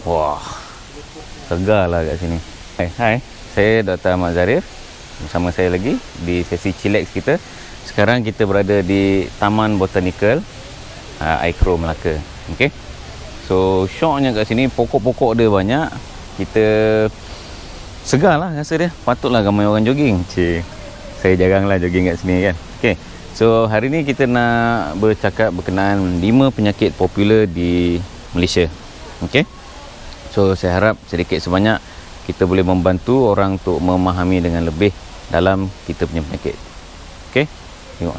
Wah, segar lah kat sini. Hai, saya Dr. Ahmad Zarif. Bersama saya lagi di sesi chillax kita. Sekarang kita berada di Taman Botanical Aikro Melaka. Okey. So, syoknya kat sini pokok-pokok dia banyak. Kita segar lah rasa dia. Patutlah ramai orang jogging. Cik, saya jaranglah jogging kat sini kan. Okey. So, hari ni kita nak bercakap berkenaan 5 penyakit popular di Malaysia. Okey. So, saya harap sedikit sebanyak kita boleh membantu orang untuk memahami dengan lebih dalam kita punya penyakit. Okey, tengok.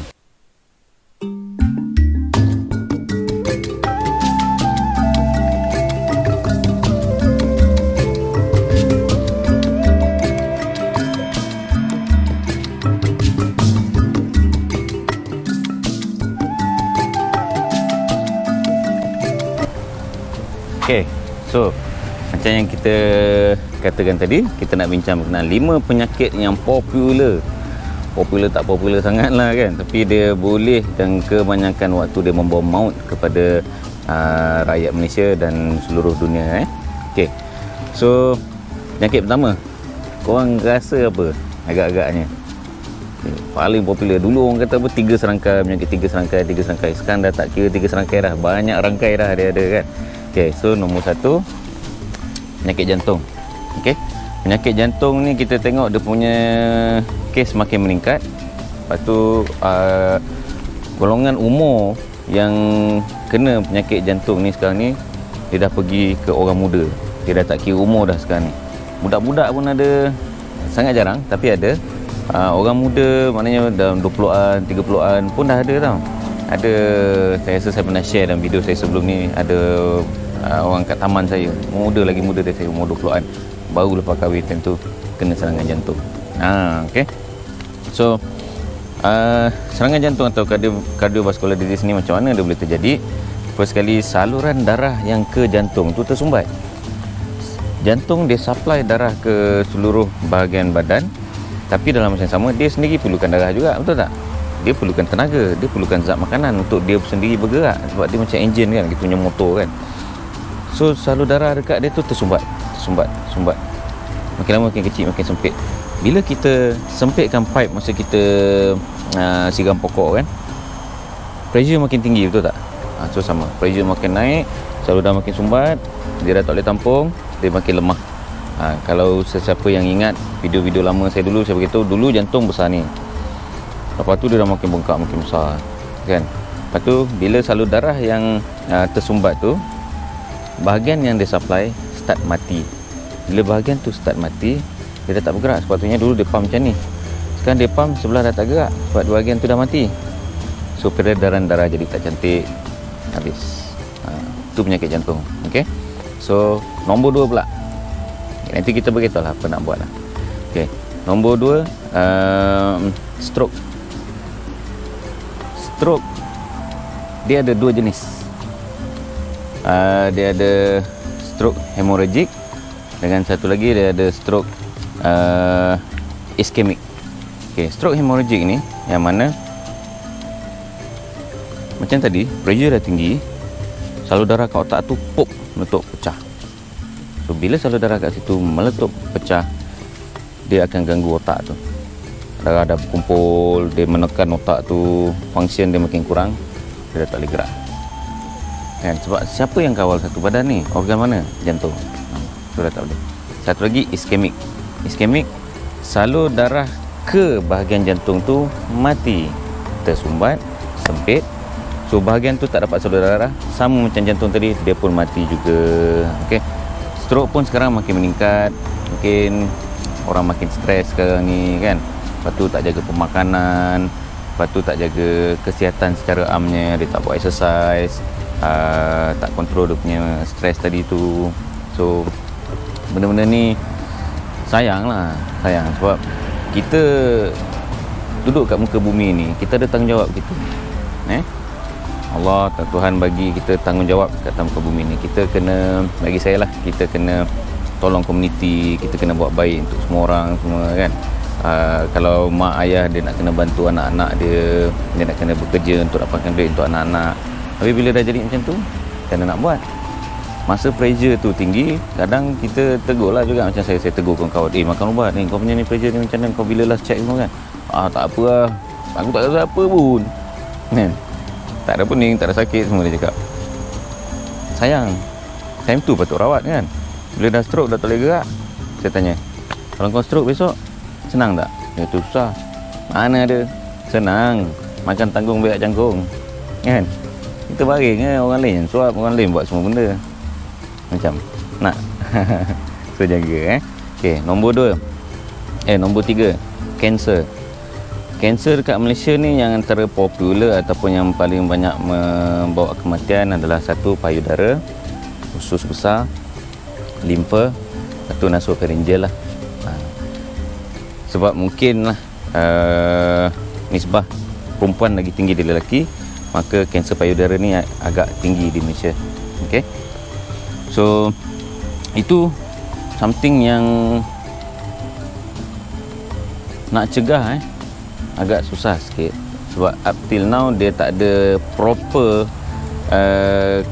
Okey, so macam yang kita katakan tadi, kita nak bincang mengenai 5 penyakit yang popular. Popular tak popular sangat lah kan, tapi dia boleh dan kebanyakan waktu dia membawa maut kepada rakyat Malaysia dan seluruh dunia. Okey, so penyakit pertama, korang rasa apa agak-agaknya? Paling popular dulu orang kata apa, 3 serangkai, penyakit 3 serangkai. Sekarang dah tak kira 3 serangkai dah, banyak rangkai dah dia ada kan. Okey, so nombor 1, penyakit jantung. Okey, penyakit jantung ni kita tengok dia punya kes makin meningkat. Lepas tu golongan umur yang kena penyakit jantung ni sekarang ni, dia dah pergi ke orang muda. Dia dah tak kira umur dah sekarang ni. Budak-budak pun ada, sangat jarang tapi ada. Orang muda maknanya dalam 20-an, 30-an pun dah ada tau. Ada, saya rasa saya pernah share dalam video saya sebelum ni, ada orang kat taman saya, muda lagi muda dari saya, umur 20-an, baru lepas kahwin, time tu kena serangan jantung. Okey. So serangan jantung atau cardiovascular disease ni macam mana dia boleh terjadi? First sekali, saluran darah yang ke jantung tu tersumbat. Jantung dia supply darah ke seluruh bahagian badan, tapi dalam masa yang sama dia sendiri perlukan darah juga, betul tak? Dia perlukan tenaga, dia perlukan zat makanan untuk dia sendiri bergerak, sebab dia macam enjin kan, kita punya motor kan. So salur darah dekat dia tu tersumbat. Makin lama makin kecil, makin sempit. Bila kita sempitkan pipe masa kita siram pokok kan, pressure makin tinggi, betul tak? So sama, pressure makin naik, salur darah makin sumbat, dia dah tak boleh tampung, dia makin lemah. Kalau sesiapa yang ingat video-video lama saya dulu, saya beritahu dulu jantung besar ni, lepas tu dia dah makin bengkak, makin besar kan. Lepas tu bila salur darah yang tersumbat tu, bahagian yang dia supply start mati. Bila bahagian tu start mati, dia dah tak bergerak. Sepatutnya dulu dia pump macam ni, sekarang dia pump sebelah dah tak gerak sebab bahagian tu dah mati. So peredaran darah jadi tak cantik, habis. Itu penyakit jantung. Okay, so nombor 2 pula, nanti kita beritahu lah apa nak buat lah. Okay, nombor 2, stroke. Stroke dia ada 2 jenis. Dia ada stroke hemorrhagic, dengan satu lagi dia ada stroke ischemic. Okay, stroke hemorrhagic ni yang mana macam tadi, pressure dah tinggi, salur darah kat otak tu pop, meletup, pecah. So bila salur darah kat situ meletup, pecah, dia akan ganggu otak tu. Darah dah berkumpul, dia menekan otak tu, function dia makin kurang, dia dah tak boleh gerak kan. Sebab siapa yang kawal satu badan ni? Organ mana? Jantung. So dah tak boleh. Satu lagi ischemic. Ischemic, salur darah ke bahagian jantung tu mati, tersumbat, sempit. So bahagian tu tak dapat salur darah, sama macam jantung tadi, dia pun mati juga. Okey. Stroke pun sekarang makin meningkat. Mungkin orang makin stres sekarang ni kan. Lepas tu tak jaga pemakanan, lepas tu tak jaga kesihatan secara amnya, dia tak buat exercise, tak kontrol dia punya stres tadi tu. So benda-benda ni sayang sebab kita duduk kat muka bumi ni, kita ada tanggungjawab kita. Allah, Tuhan bagi kita tanggungjawab kat muka bumi ni. Kita kena, bagi saya lah, kita kena tolong komuniti, kita kena buat baik untuk semua orang semua kan. Kalau mak ayah dia nak kena bantu anak-anak dia nak kena bekerja untuk dapatkan duit untuk anak-anak. Tapi bila dah jadi macam tu, kena nak buat. Masa pressure tu tinggi, kadang kita tegur lah juga. Macam saya tegur kawan-kawan, makan ubat ni, kau punya ni pressure ni macam mana, kau bila last check semua kan? Tak apa lah, aku tak rasa apa pun kan? Tak ada pening, tak ada sakit, semua dia cakap. Sayang, time tu patut rawat kan. Bila dah stroke, dah tak boleh gerak. Saya tanya, kalau kau stroke besok, senang tak? Dia tu susah. Mana ada, senang, makan tanggung berak jangkung kan? Kita baring kan, orang lain suap, orang lain buat semua benda. Macam nak so jaga okey. Nombor 3, kanser. Kanser dekat Malaysia ni yang antara popular ataupun yang paling banyak membawa kematian adalah satu payudara, usus besar, limfa, satu nasopharyngeal lah. Sebab mungkin lah nisbah perempuan lagi tinggi dari lelaki, maka kanser payudara ni agak tinggi di Malaysia. Okey. So itu something yang nak cegah agak susah sikit. Sebab up till now dia tak ada proper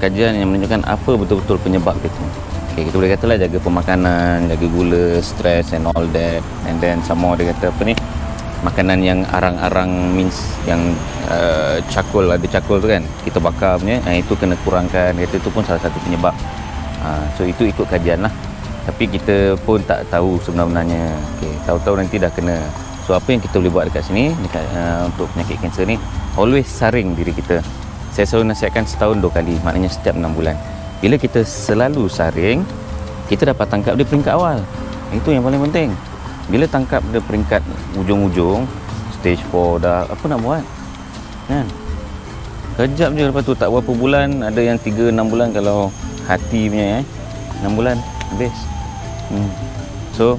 kajian yang menunjukkan apa betul-betul penyebab itu. Okay, kita boleh katalah jaga pemakanan, jaga gula, stress and all that. And then some more dia kata apa ni, makanan yang arang-arang means yang cakul, ada cakul tu kan, kita bakar punya, itu kena kurangkan. Dia kata itu pun salah satu penyebab. So itu ikut kajian lah. Tapi kita pun tak tahu sebenarnya. Okay, tahu-tahu nanti dah kena. So apa yang kita boleh buat dekat sini dekat, untuk penyakit kanser ni, always saring diri kita. Saya selalu nasihatkan setahun 2 kali, maknanya setiap 6 bulan. Bila kita selalu saring, kita dapat tangkap dia peringkat awal. Itu yang paling penting. Bila tangkap dia peringkat ujung-ujung, stage 4 dah, apa nak buat kan? Kejap je, lepas tu tak berapa bulan, ada yang 3-6 bulan kalau hati punya 6 bulan habis. So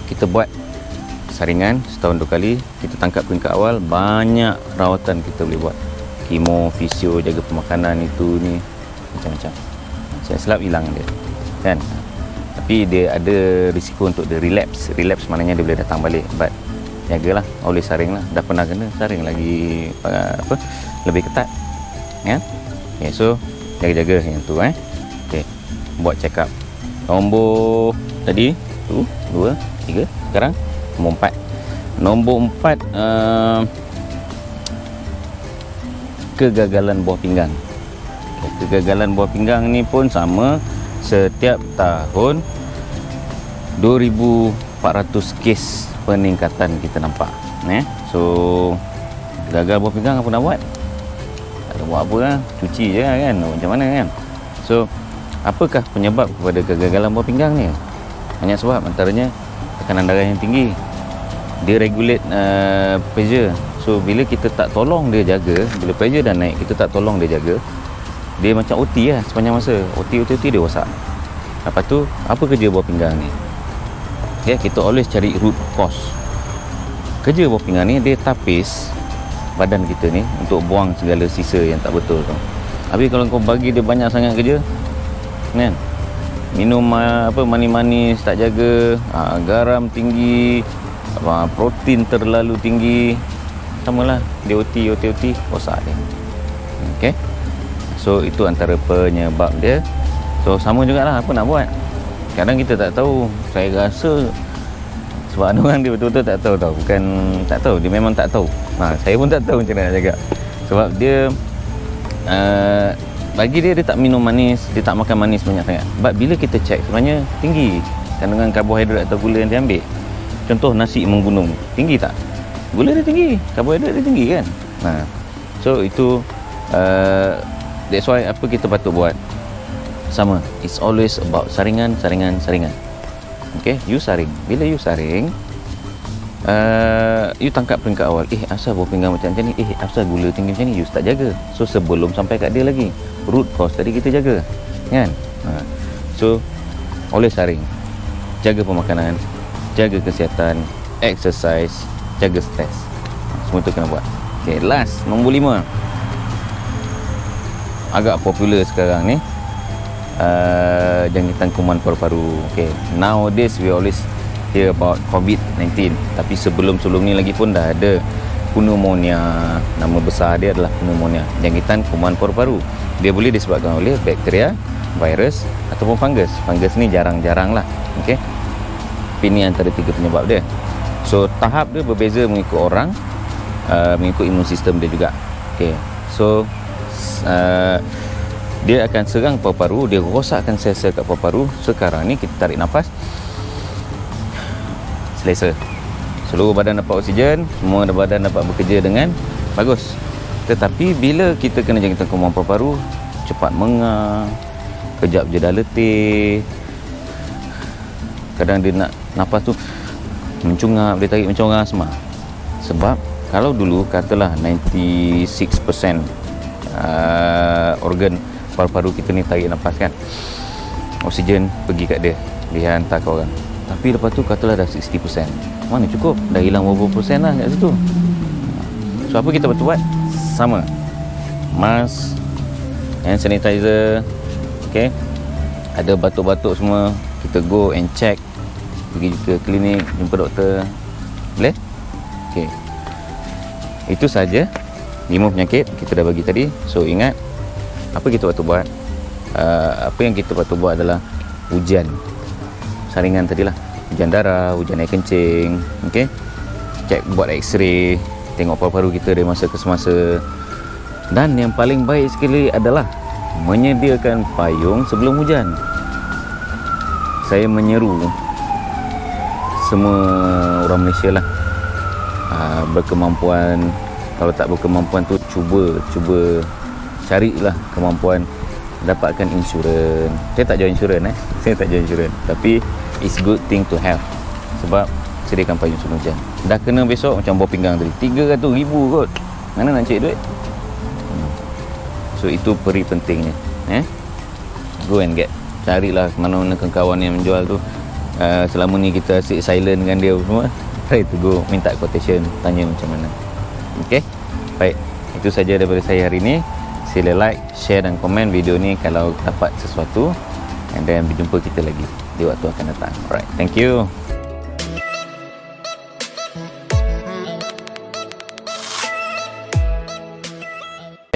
kita buat saringan setahun 2 kali, kita tangkap peringkat awal, banyak rawatan kita boleh buat, kemo, fisio, jaga pemakanan, itu ni macam-macam. Saya selap hilang dia kan. Tapi dia ada risiko untuk dia relapse. Relapse maknanya dia boleh datang balik. But jagalah, always saring lah. Dah pernah kena, saring lagi lebih ketat kan. Okay, so jaga-jaga yang tu Okay, buat check up. Nombor tadi tu 2, 3, sekarang nombor 4. Nombor 4, kegagalan buah pinggang. Kegagalan buah pinggang ni pun sama, setiap tahun 2,400 kes peningkatan kita nampak. So gagal buah pinggang apa nak buat? Tak ada buat apa lah, cuci je kan, macam mana kan. So apakah penyebab kepada kegagalan buah pinggang ni? Banyak sebab, antaranya tekanan darah yang tinggi. Dia regulate pressure. So bila kita tak tolong dia jaga, bila pressure dah naik, kita tak tolong dia jaga, dia macam OT lah sepanjang masa. OT dia rosak. Lepas tu apa kerja buah pinggang ni? Kita always cari root cause. Kerja buah pinggang ni, dia tapis badan kita ni untuk buang segala sisa yang tak betul tu. Habis kalau kau bagi dia banyak sangat kerja kan, minum manis-manis tak jaga, garam tinggi, protein terlalu tinggi, samalah dia OT rosak dia. Okay, so itu antara penyebab dia. So sama jugalah, apa nak buat. Kadang kita tak tahu. Saya rasa sebab ada orang dia betul-betul tak tahu tau. Bukan tak tahu, dia memang tak tahu. Saya pun tak tahu macam mana nak jaga. Sebab dia bagi dia tak minum manis, dia tak makan manis banyak sangat. But bila kita check, sebenarnya tinggi kandungan karbohidrat atau gula yang dia ambil. Contoh nasi menggunung, tinggi tak? Gula dia tinggi, karbohidrat dia tinggi kan. So itu that's why apa kita patut buat. Sama, it's always about saringan. Okay, you saring. Bila you saring, you tangkap peringkat awal. Asal buah pinggang macam ni, asal gula tinggi macam ni, you start jaga. So sebelum sampai kat dia lagi, root cause tadi kita jaga kan. So always saring, jaga pemakanan, jaga kesihatan, exercise, jaga stres. Semua tu kena buat. Okay, last, nombor 5, agak popular sekarang ni, jangkitan kuman paru-paru. Okay, nowadays we always hear about COVID-19, tapi sebelum ni lagi pun dah ada pneumonia. Nama besar dia adalah pneumonia, jangkitan kuman paru-paru. Dia boleh disebabkan oleh bakteria virus ataupun fungus. Fungus ni jarang-jarang lah. Okay, tapi ni antara 3 penyebab dia. So tahap dia berbeza mengikut orang, mengikut imun sistem dia juga. Okay, so dia akan serang paru-paru, dia rosakkan sel-sel kat paru-paru. Sekarang ni kita tarik nafas, selesa, seluruh badan dapat oksigen, semua badan dapat bekerja dengan bagus. Tetapi bila kita kena jangkitan kuman paru-paru, cepat mengang, kejap je dah letih, kadang dia nak nafas tu mencungap, dia tarik macam orang asma. Sebab kalau dulu katalah 96% organ paru-paru kita ni tarik nafas kan, oksigen pergi kat dia, dia hantar ke orang. Tapi lepas tu katalah dah 60%, mana cukup, dah hilang berapa persen lah kat situ. So apa kita patut buat? Sama, mask, hand sanitizer. Okay, ada batuk-batuk semua, kita go and check, pergi ke klinik, jumpa doktor. Boleh? Okay, itu saja 5 penyakit kita dah bagi tadi. So ingat, apa kita patut buat? Apa yang kita patut buat adalah ujian saringan tadilah, ujian darah, ujian air kencing. Okay, check, buat x-ray, tengok paru-paru kita dari masa ke semasa. Dan yang paling baik sekali adalah menyediakan payung sebelum hujan. Saya menyeru semua orang Malaysia lah, berkemampuan, kalau tak berkemampuan tu cuba carilah kemampuan dapatkan insurans. Saya tak jual insurans saya tak jual insurans, tapi it's good thing to have. Sebab sediakan payung sebelum hujan. Dah kena besok macam bawah pinggang tadi, 300,000 kot, mana nak cari duit? So itu peri pentingnya. Go and get, carilah mana-mana kawan yang menjual tu. Selama ni kita asyik silent dengan dia semua, try to go minta quotation, tanya macam mana. Okay, baik, itu saja daripada saya hari ini. Sila like, share dan komen video ni kalau dapat sesuatu, and then berjumpa kita lagi di waktu akan datang. Alright, thank you.